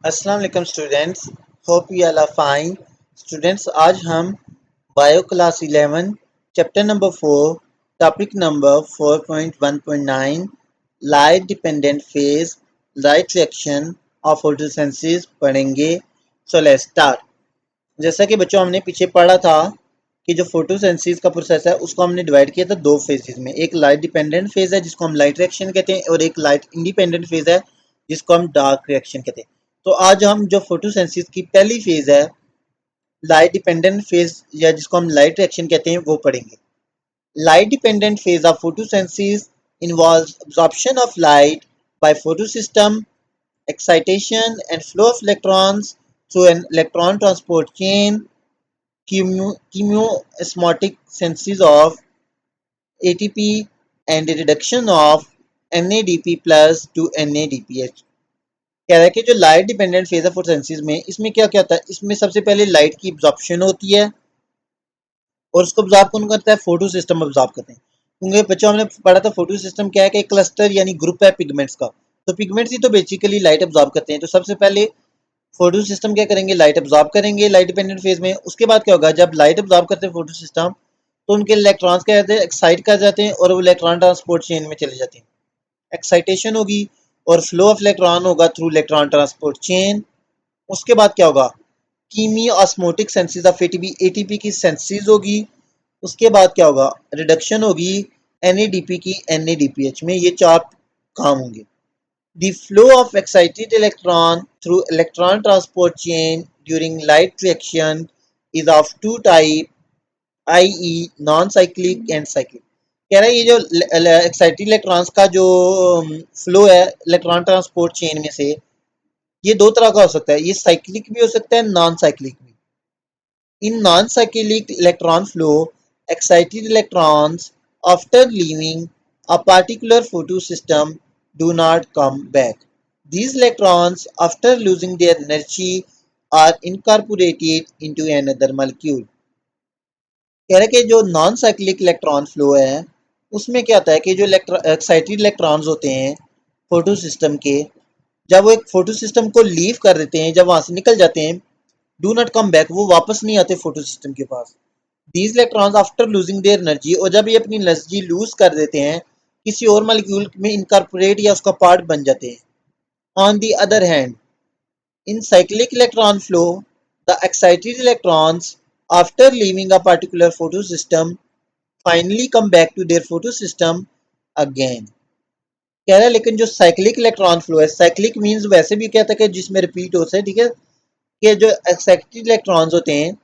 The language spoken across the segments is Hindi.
अस्सलाम वालेकुम students, hope you all are fine. Students, आज हम bio class 11 chapter number 4 topic number 4.1.9 light dependent phase light reaction of photosynthesis पढ़ेंगे। So let's start. जैसा कि बच्चों हमने पीछे पढ़ा था कि जो फोटोसिंथेसिस का प्रोसेस है उसको हमने डिवाइड किया था दो फेजेस में। एक लाइट डिपेंडेंट फेज है जिसको हम लाइट रिएक्शन कहते हैं, और एक लाइट इंडिपेंडेंट फेज है जिसको हम डार्क रिएक्शन कहते हैं। तो आज हम जो फोटोसिंथेसिस की पहली फेज है लाइट डिपेंडेंट फेज या जिसको हम लाइट रिएक्शन कहते हैं वो पढ़ेंगे। Light dependent phase of photosynthesis involves absorption of light by photosystem, excitation and flow of electrons through an electron transport chain, chemoosmotic synthesis of ATP and a reduction of NADP plus to NADPH। कह रहा है कि जो लाइट डिपेंडेंट फेज है फोटोसिंथेसिस में, इसमें क्या क्या होता है। इसमें सबसे पहले लाइट की एब्जॉर्प्शन होती है, और उसको ऑब्जॉर्व कौन करता है? फोटो सिस्टम ऑब्जॉर्व करते हैं। क्योंकि बच्चों हमने पढ़ा था फोटो सिस्टम क्या है कि क्लस्टर यानी ग्रुप है पिगमेंट्स का। तो पिगमेंट्स ही तो बेसिकली लाइट ऑब्जॉर्व करते हैं। तो सबसे पहले फोटो सिस्टम क्या करेंगे? लाइट ऑब्जॉर्व करेंगे लाइट डिपेंडेंट फेज में। उसके बाद क्या होगा? जब लाइट ऑब्जॉर्व करते हैं फोटो सिस्टम, तो उनके इलेक्ट्रॉन्स क्या कहते हैं? एक्साइट कर जाते हैं और वो इलेक्ट्रॉन ट्रांसपोर्ट चेन में चले जाते हैं। एक्साइटेशन होगी और फ्लो ऑफ इलेक्ट्रॉन होगा थ्रू इलेक्ट्रॉन ट्रांसपोर्ट चेन। उसके बाद क्या होगा? Chemiosmotic synthesis of ATP, ATP की सेंसिस होगी। उसके बाद क्या होगा? रिडक्शन होगी एनएडीपी की एनएडीपीएच में। ये चार काम होंगे। The flow of excited electron through electron transport chain during light reaction is of two type, i non cyclic and cyclic. कह रहा है ये जो एक्साइटेड इलेक्ट्रॉन्स का जो फ्लो है इलेक्ट्रॉन ट्रांसपोर्ट चेन में से, ये दो तरह का हो सकता है। ये साइक्लिक भी हो सकता है, नॉन साइक्लिक भी। In non-cyclic electron flow, excited electrons, after leaving a particular photosystem, do not come back. These electrons, after losing their energy, are incorporated into another molecule. कह रहे कि जो नॉन साइक्लिक इलेक्ट्रॉन फ्लो है उसमें क्या होता है कि जो एक्साइटेड इलेक्ट्रॉन्स होते हैं फोटो सिस्टम के, जब वो एक फोटो सिस्टम को लीव कर देते हैं, जब वहां से निकल जाते हैं, डू नॉट कम बैक, वो वापस नहीं आते फोटो सिस्टम के पास। These electrons after losing their energy, और जब ये अपनी एनर्जी लूज कर देते हैं किसी और मॉलिक्यूल में इनकॉर्पोरेट या उसका पार्ट बन जाते हैं। On the other hand, in cyclic electron flow, the excited electrons after leaving a particular photosystem finally come back to their photosystem again. कह रहा है लेकिन जो साइक्लिक इलेक्ट्रॉन फ्लो है, साइक्लिक मीन्स वैसे भी कहता है कि जिसमें रिपीट होता है, ठीक है, कि जो एक्साइटेड इलेक्ट्रॉन्स होते हैं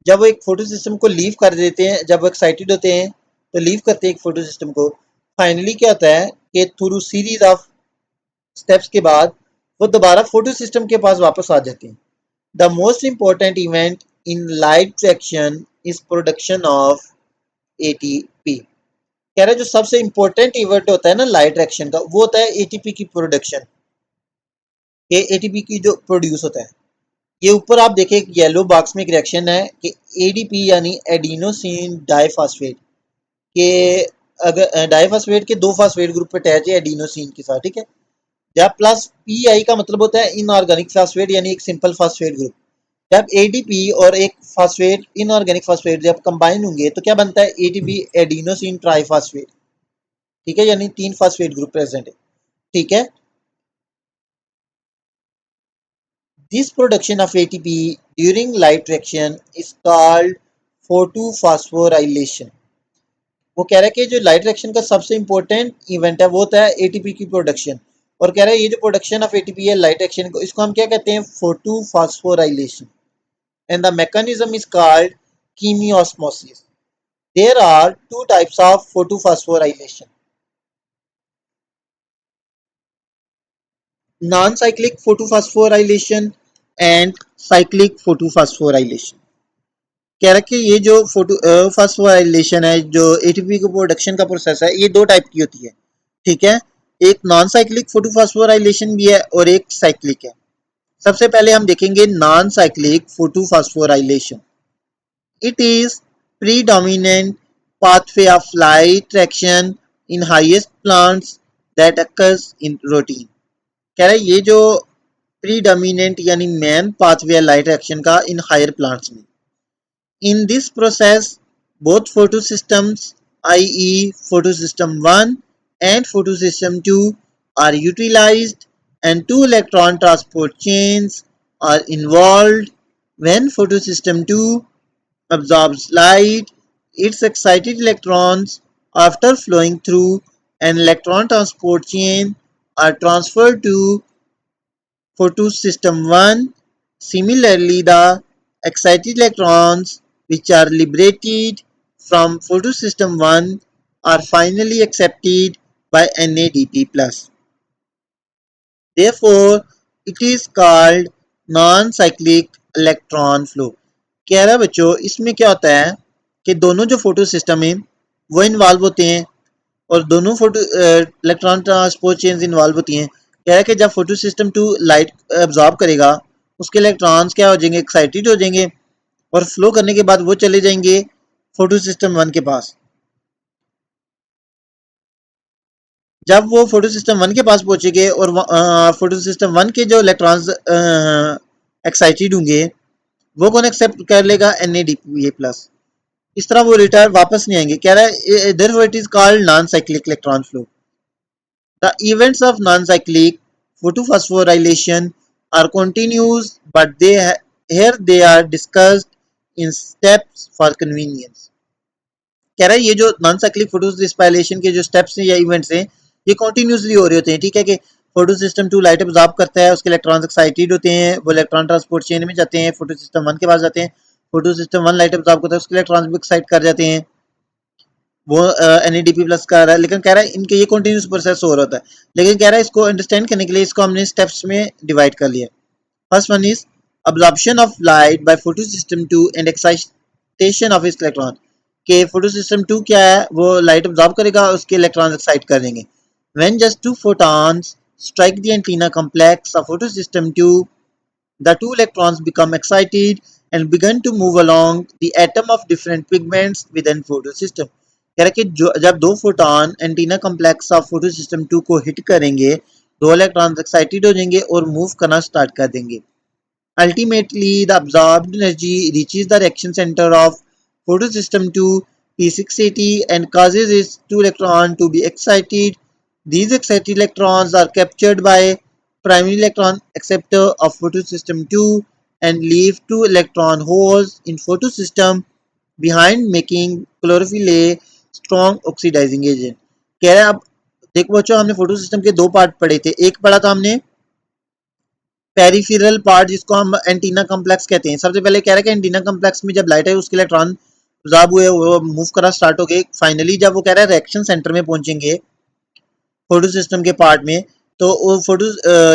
जब वो एक फोटो सिस्टम को लीव कर देते हैं, जब वो एक्साइटेड होते हैं तो लीव करते हैं एक फोटो सिस्टम को, फाइनली क्या होता है कि थ्रू सीरीज ऑफ स्टेप्स के बाद वो दोबारा फोटो सिस्टम के पास वापस आ जाते हैं। The most important event in light reaction is production of ATP. कह रहा है जो सबसे इंपॉर्टेंट इवेंट होता है ना लाइट रिएक्शन का, वो होता है एटीपी की प्रोडक्शन। ये एटीपी की जो प्रोड्यूस होता है, ये ऊपर आप देखें एक येलो बॉक्स में एक रिएक्शन है कि एडीपी यानी एडिनोसिन डाइफॉस्फेट के, अगर डाइफॉस्फेट के दो फास्फेट ग्रुप पे अटैच है एडिनोसिन के साथ, ठीक है। जब प्लस पी आई का मतलब होता है इनऑर्गेनिक फास्फेट यानी एक सिंपल फास्फेट ग्रुप। जब एडीपी और एक फास्फेट इनऑर्गेनिक फास्फेट जब कंबाइन होंगे तो क्या बनता है? एटीपी एडिनोसिन ट्राइफॉस्फेट, ठीक है, यानी तीन फास्फेट ग्रुप प्रेजेंट है, ठीक है। This production of ATP during light reaction is called photophosphorylation। वो कह रहा है कि जो लाइट रिएक्शन का सबसे इंपॉर्टेंट इवेंट है वो होता है एटीपी की प्रोडक्शन। और कह रहा है ये जो प्रोडक्शन ऑफ एटीपी है लाइट रिएक्शन को, इसको हम क्या कहते हैं? Photophosphorylation. And the mechanism is called chemiosmosis. There are two types of photophosphorylation, non cyclic photophosphorylation and cyclic photophosphorylation. कह रहा है कि ये जो फोटो फॉस्फोराइलेशन है, जो एटीपी के प्रोडक्शन का प्रोसेस है, ये दो टाइप की होती है, ठीक है। एक नॉन साइक्लिक फोटोफॉस्फोराइलेशन भी है और एक साइक्लिक है। सबसे पहले हम देखेंगे non cyclic photophosphorylation. It is predominant pathway of light reaction in highest plants that occurs in routine। कह रहा है ये जो प्रीडोमिनेंट यानी मेन पाथवे लाइट एक्शन का इन हायर प्लांट्स में। In this process, both photosystems, i.e. photosystem 1 and photosystem 2 are utilized and two electron transport chains are involved. When photosystem 2 absorbs light, its excited electrons, after flowing through an electron transport chain, are transferred to photosystem 1. Similarly, the excited electrons which are liberated from photosystem 1 are finally accepted by NADP+. Therefore, it is called non-cyclic electron flow. कह रहा है बच्चों इसमें क्या होता है कि दोनों जो फोटो सिस्टम है वो इन्वॉल्व होते हैं और दोनों photo electron transport chains involve होती हैं। कह रहा है कि जब फोटो सिस्टम 2 लाइट एब्जॉर्ब करेगा उसके इलेक्ट्रॉन्स क्या हो जाएंगे, एक्साइटेड हो जाएंगे और फ्लो करने के बाद वो चले जाएंगे फोटो सिस्टम 1 के पास। जब वो फोटो सिस्टम 1 के पास पहुंचेंगे और फोटो सिस्टम 1 के जो इलेक्ट्रॉन्स एक्साइटेड होंगे वो कौन एक्सेप्ट कर लेगा, Na+। इस तरह वो रिटर्न वापस नहीं आएंगे। कह रहा है therefore it is called non-cyclic electron flow. The events of non-cyclic photophosphorylation are continuous, but here they are discussed in steps for convenience. कह रहा है ये जो नॉन साइक्लिक फोटोस्पाइलेशन के जो स्टेप्स हैं या इवेंट्स हैं ये कंटिन्यूसली हो रहे होते हैं। ठीक है कि फोटो सिस्टम 2 लाइट एब्जॉर्ब करता है, उसके इलेक्ट्रॉन्स एक्साइटेड होते हैं, वो इलेक्ट्रॉन ट्रांसपोर्ट चेन में जाते हैं, फोटो सिस्टम 1 के पास जाते हैं, फोटो सिस्टम 1 लाइट एब्जॉर्ब करता है, उसके इलेक्ट्रॉन्स भी एक्साइट कर जाते हैं, वो NADP+ का रहा है। लेकिन कह रहा है इनके ये कंटिन्यूस प्रोसेस हो रहा होता है। लेकिन कह रहा है इसको अंडरस्टैंड करने के लिए इसको हमने स्टेप्स में डिवाइड कर लिया। First one is absorption of light by photosystem 2 and excitation of its electron। के photosystem 2 क्या है, वो लाइट absorb करेगा, उसके इलेक्ट्रॉन्स एक्साइट कर देंगे। when just two photons strike the antenna complex of photosystem 2, the two electrons become excited and begin to move along the atom of different pigments within photosystem। कह रहा है कि जब दो photon antenna complex of photosystem 2 को हिट करेंगे, दो इलेक्ट्रॉन्स एक्साइटेड हो जाएंगे और मूव करना स्टार्ट कर देंगे। Ultimately, the absorbed energy reaches the reaction center of photosystem 2 P680 and causes its two electrons to be excited. These excited electrons are captured by primary electron acceptor of photosystem 2 and leave two electron holes in photosystem behind, making chlorophyll a strong oxidizing agent। कह रहा है अब देखो बच्चों हमने फोटो सिस्टम के दो पार्ट पढ़े थे। एक पढ़ा था हमने पेरिफेरल पार्ट जिसको हम एंटीना कम्प्लेक्स कहते हैं। सबसे पहले कह रहा है कि एंटीना कम्प्लेक्स में जब लाइट है उसके इलेक्ट्रॉन अब्जॉर्ब हुए वो मूव करना स्टार्ट हो गए। फाइनली जब वो कह रहा है रिएक्शन सेंटर में पहुंचेंगे फोटो सिस्टम के पार्ट में, तो वो फोटो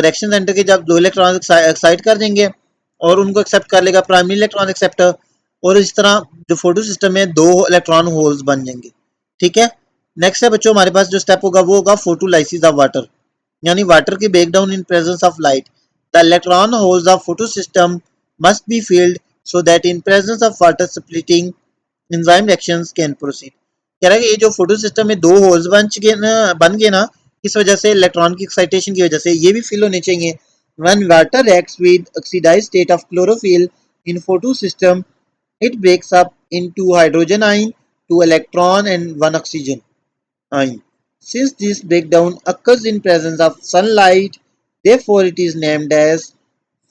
रिएक्शन सेंटर के जब दो इलेक्ट्रॉन एक्साइट कर देंगे और उनको एक्सेप्ट कर लेगा प्राइमरी इलेक्ट्रॉन एक्सेप्टर, और इस तरह जो फोटो सिस्टम में दो इलेक्ट्रॉन होल्स बन जाएंगे। ठीक है, नेक्स्ट है बच्चों हमारे पास जो स्टेप होगा वो होगा फोटोलाइसिस ऑफ वाटर, यानी वाटर की breakdown in presence of light. The electron holes of photosystem must be filled so that in presence of water splitting enzyme reactions can proceed। कह रहा है कि ये जो फोटो सिस्टम में दो होल्स बन गए ना, इस वजह से इलेक्ट्रॉन की एक्साइटेशन की वजह से ये भी फिल होने चाहिए। When water reacts with oxidized state of chlorophyll in photosystem, it breaks up into hydrogen ion, two electron and one oxygen ion. Since this breakdown occurs in presence of sunlight, therefore it is named as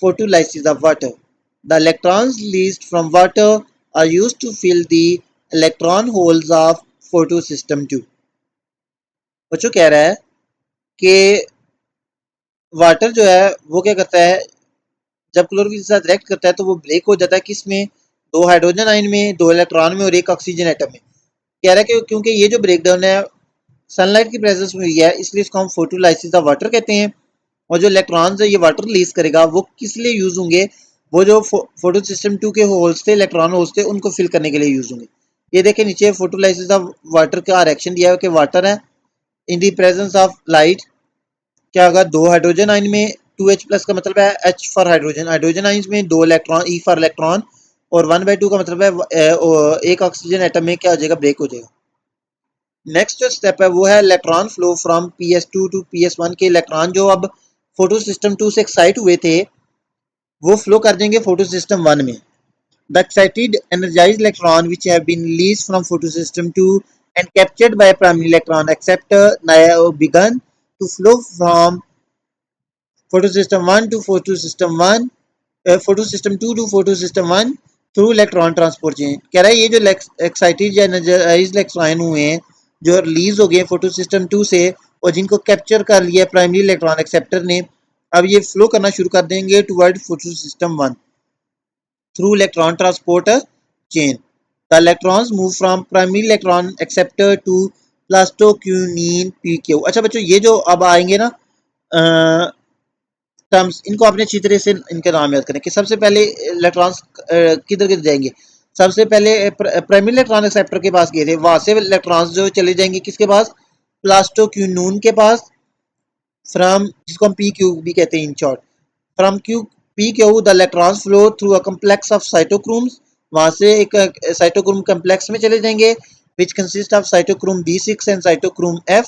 photolysis of water. The electrons released from water are used to fill the electron holes of photosystem 2। बच्चों कह रहा है कि वाटर जो है वो क्या करता है, जब क्लोरोफिल के साथ रिएक्ट करता है तो वो ब्रेक हो जाता है किसमें, दो हाइड्रोजन आयन में, दो इलेक्ट्रॉन में और एक ऑक्सीजन एटम में। कह रहा है कि क्योंकि ये जो ब्रेकडाउन है सनलाइट की प्रेजेंस में हुई है इसलिए इसको हम फोटोलाइसिस ऑफ वाटर कहते हैं। और जो इलेक्ट्रॉन्स है ये वाटर रिलीज करेगा वो किस लिए यूज होंगे, वो जो फोटो सिस्टम 2 के होल्स थे, इलेक्ट्रॉन होल्स थे, उनको फिल करने के लिए यूज होंगे। ये देखें नीचे फोटोलाइसिस ऑफ वाटर का रिएक्शन दिया है कि वाटर है इन दी प्रेजेंस ऑफ लाइट क्या होगा, दो हाइड्रोजन आयन में 2H+ का मतलब है H for hydrogen, hydrogen ion में दो इलेक्ट्रॉन E फॉर इलेक्ट्रॉन, और 1/2 का मतलब है एक ऑक्सीजन एटम में क्या हो जाएगा, ब्रेक हो जाएगा। नेक्स्ट जो स्टेप है वो है electron flow from PS2 to PS1 के इलेक्ट्रॉन जो अब फोटो सिस्टम 2 से एक्साइट हुए थे वो फ्लो कर जाएंगे फोटो सिस्टम 1 में. The excited energized electron which have been released from photosystem 2 and captured by primary electron acceptor now begun to flow from photosystem 1 to photosystem 1 photosystem 2 to photosystem 1 through electron transport chain. कह रहा है ये जो एक्साइटेड या एनर्जाइज्ड इलेक्ट्रॉन हुए हैं जो रिलीज हो गए फोटो सिस्टम 2 से और जिनको कैप्चर कर लिया प्राइमरी इलेक्ट्रॉन एक्सेप्टर ने अब ये फ्लो करना शुरू कर देंगे toward photo system 1 through electron transporter chain. The electrons move from primary electron acceptor to प्लास्टोक्यूनिन PQ. अच्छा बच्चों ये जो अब आएंगे ना टर्म्स इनको आपने अच्छी तरह से इनके नाम याद करें कि सबसे पहले इलेक्ट्रॉन्स किधर किधर जाएंगे. सबसे पहले प्राइमरी इलेक्ट्रॉन एक्सेप्टर के पास गए थे वहां से इलेक्ट्रॉन्स जो चले जाएंगे किसके पास प्लास्टोक्यूनून के पास फ्रॉम जिसको हम पी क्यू भी कहते हैं in short from Q P Q the electrons flow through a complex of cytochromes वहां से एक साइटोक्रोम कम्प्लेक्स में चले जाएंगे which consist of cytochrome B6 and cytochrome F.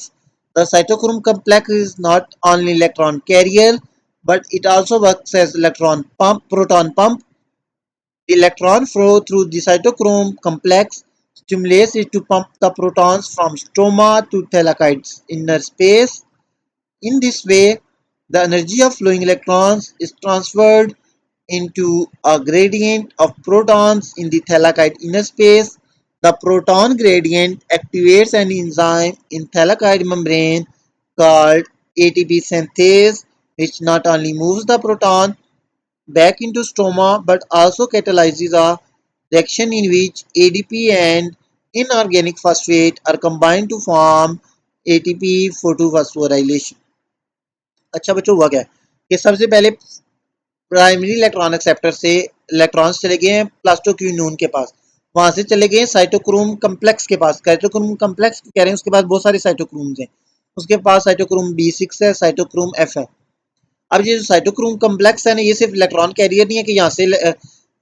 The cytochrome complex is not only electron carrier but it also works as electron pump, proton pump. The electron flow through the cytochrome complex stimulates it to pump the protons from stroma to thalakite's inner space. In this way, the energy of flowing electrons is transferred into a gradient of protons in the thalakite inner space. The proton gradient activates an enzyme in thalakite membrane called ATP synthase, which not only moves the proton back into stroma but also catalyzes a reaction in which ADP and inorganic phosphate are combined to form ATP photophosphorylation. अच्छा बच्चों हुआ क्या है कि सबसे पहले प्राइमरी इलेक्ट्रॉन एक्सेप्टर से इलेक्ट्रॉन्स चले गए हैं प्लास्टोक्यूनून के पास वहां से चले गए साइटोक्रोम कम्प्लेक्स के पास साइटोक्रोम कम्प्लेक्स कह रहे हैं उसके पास बहुत सारे साइटोक्रोम्स हैं उसके पास साइटोक्रोम B6 है साइटोक्रोम F है. अब ये जो साइटोक्रोम कम्प्लेक्स है ना ये सिर्फ इलेक्ट्रॉन कैरियर नहीं है कि यहाँ से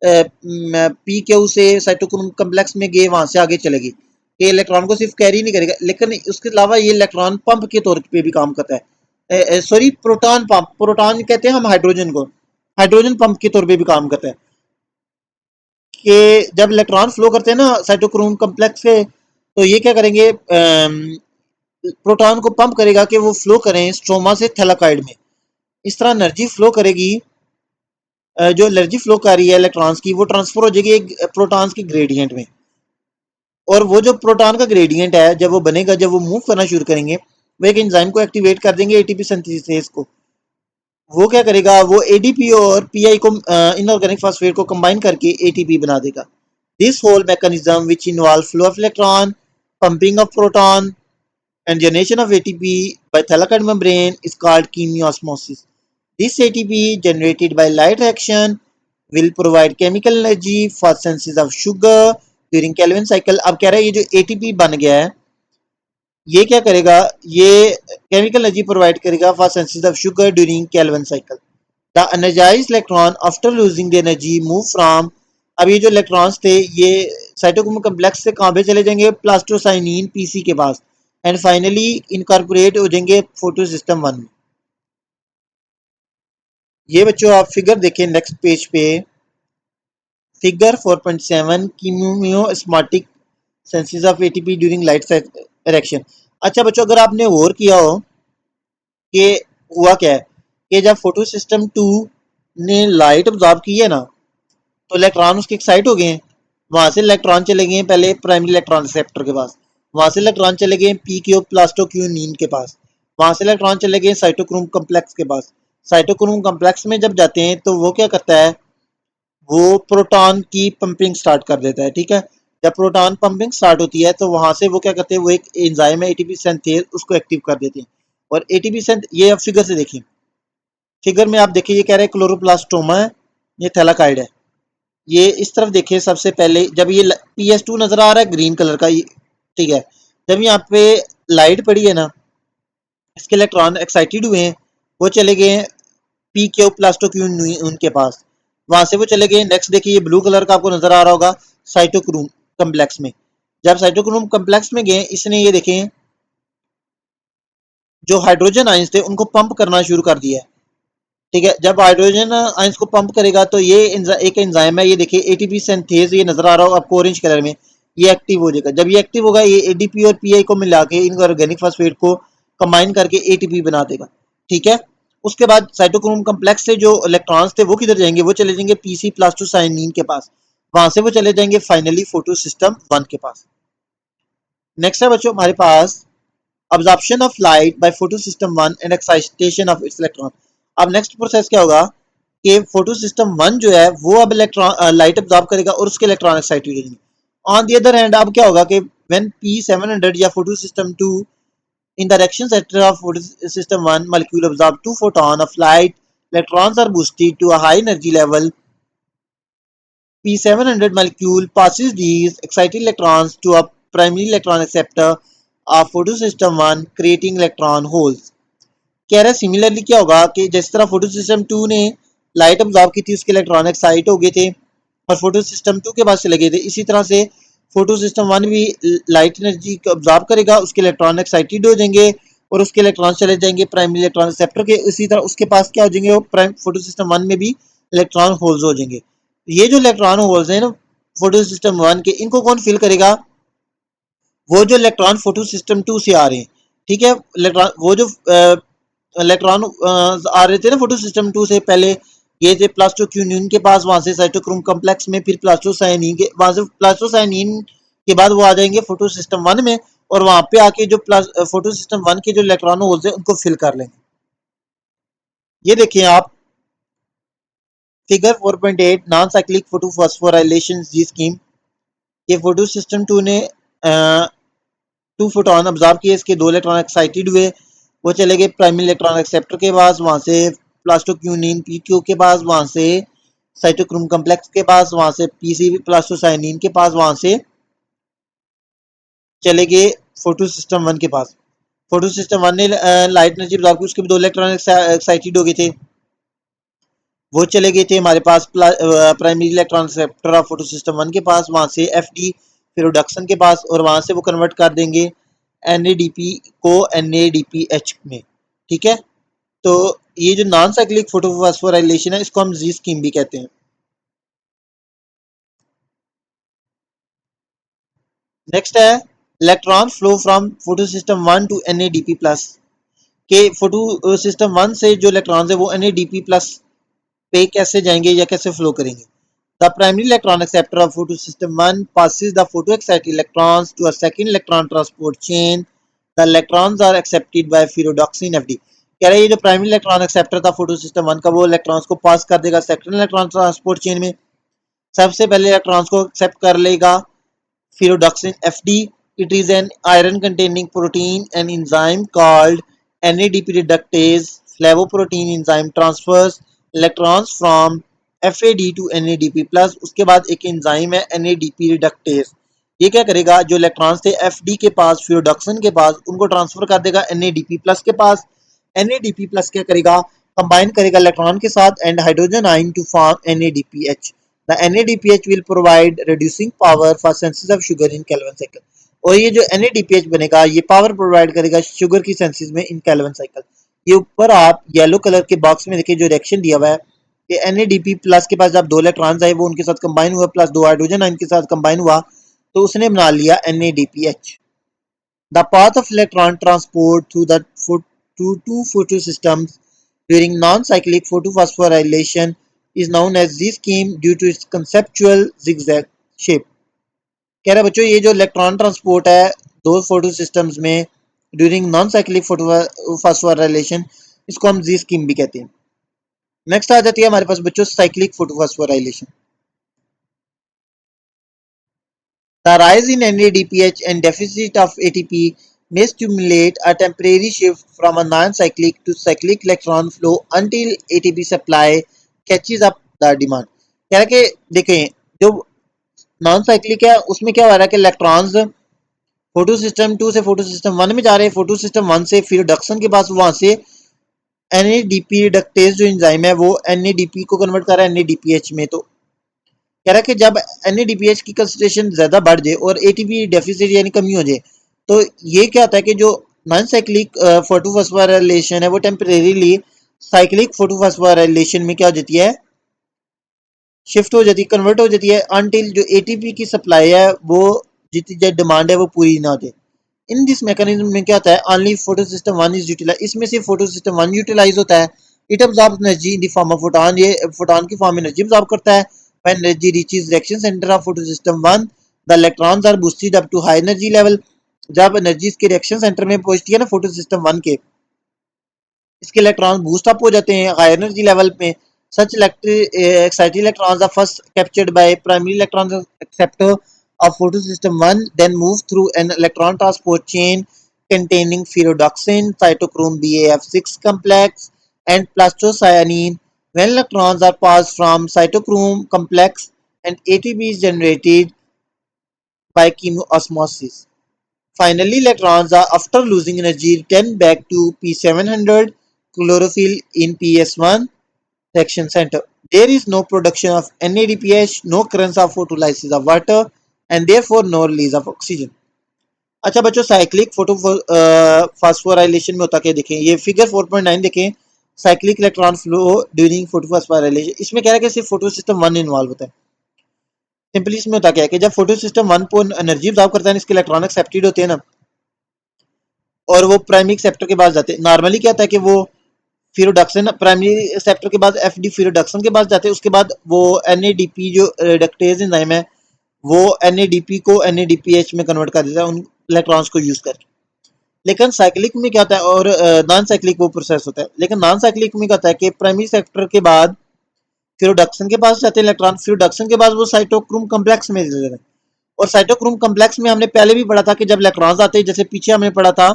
पी क्यू से साइटोक्रोम कम्प्लेक्स में गए वहां से आगे चले गए ये इलेक्ट्रॉन को सिर्फ कैरी नहीं करेगा लेकिन उसके अलावा ये इलेक्ट्रॉन पंप के तौर पे भी काम करता है सॉरी प्रोटॉन पंप प्रोटॉन कहते हैं हम हाइड्रोजन को हाइड्रोजन पंप के तौर पे भी काम करता है कि जब इलेक्ट्रॉन फ्लो करते हैं ना साइटोक्रोम कम्प्लेक्स से तो ये क्या करेंगे प्रोटॉन को पंप करेगा कि वो फ्लो करें स्ट्रोमा से थैलाकाइड में इस तरह एनर्जी फ्लो करेगी जो एनर्जी फ्लो कर रही है इलेक्ट्रॉन्स की वो ट्रांसफर हो जाएगी एक प्रोटॉन्स की ग्रेडियंट में और वो जो प्रोटॉन का ग्रेडियंट है जब वो बनेगा जब वो मूव करना शुरू करेंगे वो एक एंजाइम को एक्टिवेट कर देंगे एटीपी सिंथेसिस को वो क्या करेगा वो एडीपी और पीआई को इनऑर्गेनिक फास्फेट को कंबाइन करके एटीपी बना देगा. This whole mechanism which involve flow of electron pumping of proton and generation of ATP by thalakite membrane is called chemiosmosis. This ATP generated by light reaction will provide chemical energy for synthesis of sugar during Calvin cycle. अब कह रहा है ये जो ATP बन गया है ये क्या करेगा ये केमिकल एनर्जी प्रोवाइड करेगा for synthesis of sugar during Calvin cycle. The energised electron after losing the energy move from अब ये जो इलेक्ट्रॉन्स थे ये साइटोक्रोम कम्प्लेक्स से कहाँ पे चले जाएंगे प्लास्टोसाइनिन पीसी के पास एंड फाइनली इनकॉर्पोरेट हो जाएंगे फोटो सिस्टम 1 में. ये बच्चों आप फिगर देखें नेक्स्ट पेज पे figure 4.7 chemiosmotic synthesis of ATP during light reaction. अच्छा बच्चों अगर आपने और किया हो कि हुआ क्या है कि जब फोटो सिस्टम 2 ने लाइट ऑब्जॉर्व की है ना तो इलेक्ट्रॉन उसके एक्साइट हो गए हैं वहां से इलेक्ट्रॉन चले गए पहले प्राइमरी इलेक्ट्रॉन रिसेप्टर के पास वहां से इलेक्ट्रॉन चले गए पी क्यू प्लास्टोक्यूनिन के पास वहां से इलेक्ट्रॉन चले गए साइटोक्रोम कम्प्लेक्स के पास साइटोक्रोम कम्प्लेक्स में जब जाते हैं तो वो क्या करता है वो प्रोटॉन की पंपिंग स्टार्ट कर देता है. ठीक है जब प्रोटॉन पंपिंग स्टार्ट होती है तो वहां से वो क्या करते हैं वो एक एंजाइम है एटीपी सिंथेज उसको एक्टिव कर देते हैं और एटीपी सिंथ ये अब फिगर से देखिए फिगर में आप देखिए ये कह रहे हैं क्लोरोप्लास्टोमा है ये थैलाकाइड है. ये इस तरफ देखिए सबसे पहले जब ये PS2 नजर आ रहा है ग्रीन कलर का ठीक है जब यहाँ पे लाइट पड़ी है ना इसके इलेक्ट्रॉन एक्साइटेड हुए हैं वो चले गए हैं पी क्यू प्लास्टोक्यून उनके पास वहां से वो चले गए नेक्स्ट देखिए ये ब्लू कलर का आपको नजर आ रहा होगा साइटोक्रोम कम्प्लेक्स में जब साइटोक्रोम कम्प्लेक्स में गए इसने ये देखें जो हाइड्रोजन आयंस थे उनको पंप करना शुरू कर दिया है ठीक है। जब हाइड्रोजन आयंस को पंप करेगा तो ये एक एंजाइम है, ये देखिए एटीपी सिंथेज, ये नजर आ रहा हो आपको ऑरेंज कलर में, ये एक्टिव हो जाएगा। जब ये एक्टिव होगा ये एडीपी और पीआई को मिला के इन ऑर्गेनिक फॉस्फेट को कंबाइन करके एटीपी बना देगा। ठीक है। उसके बाद साइटोक्रोम कम्प्लेक्स से जो इलेक्ट्रॉन्स थे वो किधर जाएंगे, वो चले जाएंगे पीसी प्लस टू साइनिन के पास, वहां से वो चले जाएंगे फाइनली फोटो सिस्टम 1 के पास। नेक्स्ट है बच्चों हमारे पास absorption of light by photosystem 1 and excitation of its electron। अब नेक्स्ट प्रोसेस क्या होगा कि फोटोसिस्टम 1 जो है वो अब इलेक्ट्रॉन लाइट अब्जॉर्ब करेगा और उसके इलेक्ट्रॉन एक्साइटेड हो जाएंगे। ऑन द अदर हैंड अब क्या होगा कि व्हेन P700 या photosystem 2 in the reaction sector of photosystem 1 molecule absorb 2 photon of light, electrons are boosted to a high energy level। P700 molecule passes these excited electrons to a primary electron acceptor of photosystem 1 creating electron holes। कह रहा है सिमिलरली क्या होगा कि जिस तरह फोटो सिस्टम 2 ने लाइट अब्जॉर्ब की थी उसके इलेक्ट्रॉन एक्साइट हो गए थे और फोटो सिस्टम 2 के पास चले गए थे, इसी तरह से फोटो सिस्टम 1 भी लाइट एनर्जी को अब्जॉर्ब करेगा, उसके इलेक्ट्रॉन एक्साइटेड हो जाएंगे और उसके इलेक्ट्रॉन चले जाएंगे प्राइमरी इलेक्ट्रॉन एक्सेप्टर के, इसी तरह उसके पास क्या हो जाएंगे, वो प्राइम फोटो सिस्टम 1 में भी इलेक्ट्रॉन होल्स हो जाएंगे। ये जो इलेक्ट्रॉन होल्स हैं ना फोटो सिस्टम 1 के, इनको कौन फिल करेगा, वो जो इलेक्ट्रॉन फोटो सिस्टम 2 से आ रहे हैं। ठीक है। इलेक्ट्रॉन वो जो इलेक्ट्रॉन आ रहे थे ना फोटो सिस्टम 2 से पहले, ये थे प्लास्टोक्यूनिन के पास, वहां से साइटोक्रोम कम्प्लेक्स में, फिर प्लास्टोसाइनिन के, वहां से प्लास्टोसाइनिन के बाद वो आ जाएंगे फोटो सिस्टम 1 में और वहां पे आके जो फोटो सिस्टम 1 के जो इलेक्ट्रॉन होल्स हैं उनको फिल कर लेंगे। ये देखिए आप फिगर 4.8 नॉन साइक्लिक फोटोफॉस्फोराइलेशन जी स्कीम। ये फोटो सिस्टम 2 ने 2 फोटोन अब्जॉर्ब किए, इसके 2 इलेक्ट्रॉन एक्साइटेड हुए, वो चले गए प्राइमरी इलेक्ट्रॉन एक्सेप्टर के पास, वहां से प्लास्टोक्यूनिन पीक्यू के पास, वहां से साइटोक्रोम कम्प्लेक्स के पास, वहां से पीसीबी प्लास्टोसाइनिन के पास, वहां से चले गए फोटो सिस्टम 1 के पास। फोटो सिस्टम 1 ने लाइट एनर्जी अब्जॉर्ब की, उसके भी 2 इलेक्ट्रॉन एक्साइटेड हो गए थे, वो चले गए थे हमारे पास primary electron acceptor of photo system 1 के पास, वहां से एफडी फिर रिडक्शन के पास, और वहां से वो कन्वर्ट कर देंगे एनएडीपी को एनएडीपीएच में। ठीक है। तो ये जो नॉन साइक्लिक फोटोफॉस्फोराइलेशन है इसको हम जी स्कीम भी कहते हैं। नेक्स्ट है electron flow from photo system 1 to NADP plus. के फोटो सिस्टम 1 से जो इलेक्ट्रॉन है वो एनएडीपी प्लस पे कैसे जाएंगे या कैसे फ्लो करेंगे। The primary electron acceptor of photosystem 1 passes the photoexcited electrons to a second electron transport chain। The electrons are accepted by ferredoxin Fd। कह रहे हैं ये जो प्राइमरी इलेक्ट्रॉन एक्सेप्टर था फोटो सिस्टम 1 का, वो इलेक्ट्रॉन्स को पास कर देगा सेकंड इलेक्ट्रॉन ट्रांसपोर्ट चेन में। सबसे पहले इलेक्ट्रॉन्स को एक्सेप्ट कर लेगा ferredoxin Fd। It is an iron containing protein and enzyme called NADP reductase। Flavoprotein enzyme transfers electrons from FAD to NADP plus. उसके बाद एक एंजाइम है NADP रिडक्टेज, ये क्या करेगा, जो इलेक्ट्रॉन्स थे FD के पास फ्यूरोडक्सिन के पास उनको ट्रांसफर कर देगा NADP प्लस के पास। NADP प्लस क्या करेगा, कंबाइन करेगा इलेक्ट्रॉन के साथ and hydrogen ion to form NADPH। The NADPH will provide reducing power for synthesis of sugar in Calvin cycle। और ये जो NADPH बनेगा ये पावर प्रोवाइड करेगा शुगर की सिंथेसिस में इन कैल्विन साइकिल। ये ऊपर आप येलो कलर के बॉक्स में देखिए जो रिएक्शन दिया हुआ है कि NADP प्लस के पास जब 2 इलेक्ट्रॉन्स आए वो उनके साथ कंबाइन हुआ प्लस 2 हाइड्रोजन आयन के साथ कंबाइन हुआ तो उसने बना लिया NADPH। The path of electron transport through the two photosystems during non-cyclic photophosphorylation is known as Z-scheme due to its conceptual zigzag shape। कह रहा है बच्चों ये जो इलेक्ट्रॉन ट्रांसपोर्ट है दो फोटो सिस्टम्स में ड्यूरिंग नॉन साइक्लिक फोटोफॉस्फोराइलेशन, इसको हम जी स्कीम भी कहते हैं। नेक्स्ट आ जाती है हमारे पास बच्चों cyclic photophosphorylation. The rise in NADPH and deficit of ATP may stimulate a temporary shift from a non-cyclic to cyclic electron flow until ATP supply catches up the demand। कह रहा है कि देखें जो नॉन साइक्लिक है उसमें क्या हो रहा है कि इलेक्ट्रॉन्स फोटो सिस्टम 2 से फोटो सिस्टम 1 में जा रहे हैं, फोटो सिस्टम 1 से फिर रिडक्शन के पास वहां से NADP रिडक्टेज जो एंजाइम है वो NADP को कन्वर्ट कर रहा है NADPH में। तो कह रहा है कि जब NADPH की कंसंट्रेशन ज्यादा बढ़ जाए और ATP डेफिसिट यानी कमी हो जाए तो ये क्या होता है कि जो नॉन साइक्लिक फोटोफॉस्फोराइलेशन है वो टेम्परेरीली साइक्लिक फोटोफॉस्फोराइलेशन में क्या हो जाती है, शिफ्ट हो जाती है, कन्वर्ट हो जाती है अनटिल जो एटीपी की सप्लाई है वो जितनी जो डिमांड है वो पूरी ना हो जाए। इन दिस मैकेनिज्म में क्या होता है, only photosystem one is utilise, इसमें से फोटो सिस्टम वन यूटिलाइज होता है। It absorbs energy in the form of photon, ये फोटोन की फॉर्म में एनर्जी अब्सॉर्ब करता है। When energy reaches reaction centre of photo system one, the electrons are boosted up to high energy level. जब एनर्जी इसके रिएक्शन सेंटर में पहुंचती है ना फोटो सिस्टम वन के, इसके इलेक्ट्रॉन बूस्ट अप हो जाते हैं हाई एनर्जी लेवल पे। Such excited electrons are first captured by primary electron acceptor of photosystem 1, then move through an electron transport chain containing ferredoxin, cytochrome BAF6 complex, and plastocyanine. When electrons are passed from cytochrome complex, and ATP is generated by chemoosmosis. Finally, electrons are, after losing energy, returned back to P700 chlorophyll in PS1 reaction center. There is no production of NADPH, no occurrence of photolysis of water, and therefore no release of oxygen. अच्छा बच्चों, साइक्लिक फोटो फास्फोराइलेशन में होता क्या देखें, ये फिगर 4.9 देखें, cyclic electron flow during photo phosphorylation. इसमें कह रहा है कि सिर्फ फोटो सिस्टम वन इन्वॉल्व होता है। सिंपली इसमें होता क्या है कि जब फोटो सिस्टम वन को एनर्जी ऑब्जॉर्व करता है, इसके इलेक्ट्रॉन एक्सेप्टेड होते हैं ना, और वो प्राइमरी एक्सेप्टर के पास जाते हैं। नॉर्मली क्या होता है कि वो फिरोडक्सन प्राइमरी सेप्टर के बाद एफ डी फिरोडक्सन के पास जाते हैं, उसके बाद वो NADP जो रिडक्टेज एंजाइम है वो NADP को NADPH में कन्वर्ट कर देता है उन इलेक्ट्रॉन्स को यूज करके। लेकिन साइक्लिक में क्या होता है, और नॉन साइक्लिक वो प्रोसेस होता है, लेकिन नॉन साइक्लिक में क्या होता है कि प्राइमरी सेक्टर के बाद फिरोडक्सन के पास जाते हैं इलेक्ट्रॉन, फिरोडक्सन के बाद वो साइटोक्रोम कम्प्लेक्स में जाते हैं। और साइटोक्रोम कम्प्लेक्स में हमने पहले भी पढ़ा था कि जब इलेक्ट्रॉन्स आते हैं, जैसे पीछे हमने पढ़ा था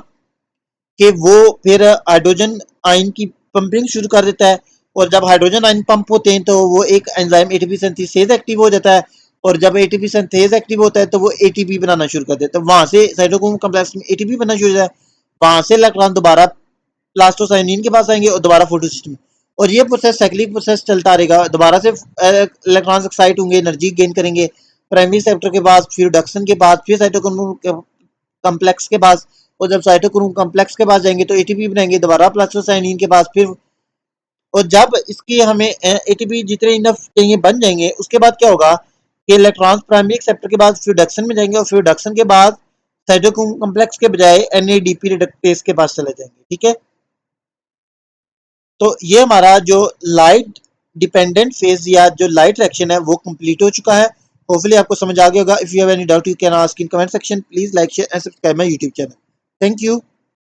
कि वो फिर हाइड्रोजन आयन की पंपिंग शुरू कर देता है, और जब हाइड्रोजन आयन पंप होते हैं तो वो एक एंजाइम एटीपी सिंथेज एक्टिव हो जाता है, और जब एटीपी सिंथेज एक्टिव होता है तो वो एटीपी बनाना शुरू कर देता है। वहां से साइटोक्रोम कम्प्लेक्स में एटीपी बनना शुरू हो जाता है, वहां से इलेक्ट्रॉन दोबारा प्लास्टोसाइनिन के पास आएंगे और दोबारा फोटो सिस्टम, और ये प्रोसेस साइक्लिक प्रोसेस चलता रहेगा। दोबारा से इलेक्ट्रॉन्स एक्साइट होंगे, एनर्जी गेन करेंगे प्राइमरी सेप्टर के पास, फिर रिडक्शन के बाद, फिर साइटोक्रोम कम्प्लेक्स के पास, और जब साइटोक्रोम कम्प्लेक्स के पास जाएंगे तो एटीपी बनाएंगे दोबारा प्लास्टोसाइनिन के पास फिर। और जब इसकी हमें एटीपी जितने इनफ चाहिए बन जाएंगे, उसके बाद क्या होगा कि इलेक्ट्रॉन्स प्राइमरी एक्सेप्टर के बाद फिर रिडक्शन में जाएंगे, और फिर रिडक्शन के बाद साइटोक्रोम कम्प्लेक्स के बजाय NADP रिडक्टेज के पास चले जाएंगे। ठीक है, तो ये हमारा जो लाइट डिपेंडेंट फेज या जो लाइट रिएक्शन है वो कंप्लीट हो चुका है। होपफुली आपको समझ आ गया होगा। If you have any doubt you can ask in comment section. Please like share and subscribe my YouTube channel. Thank you.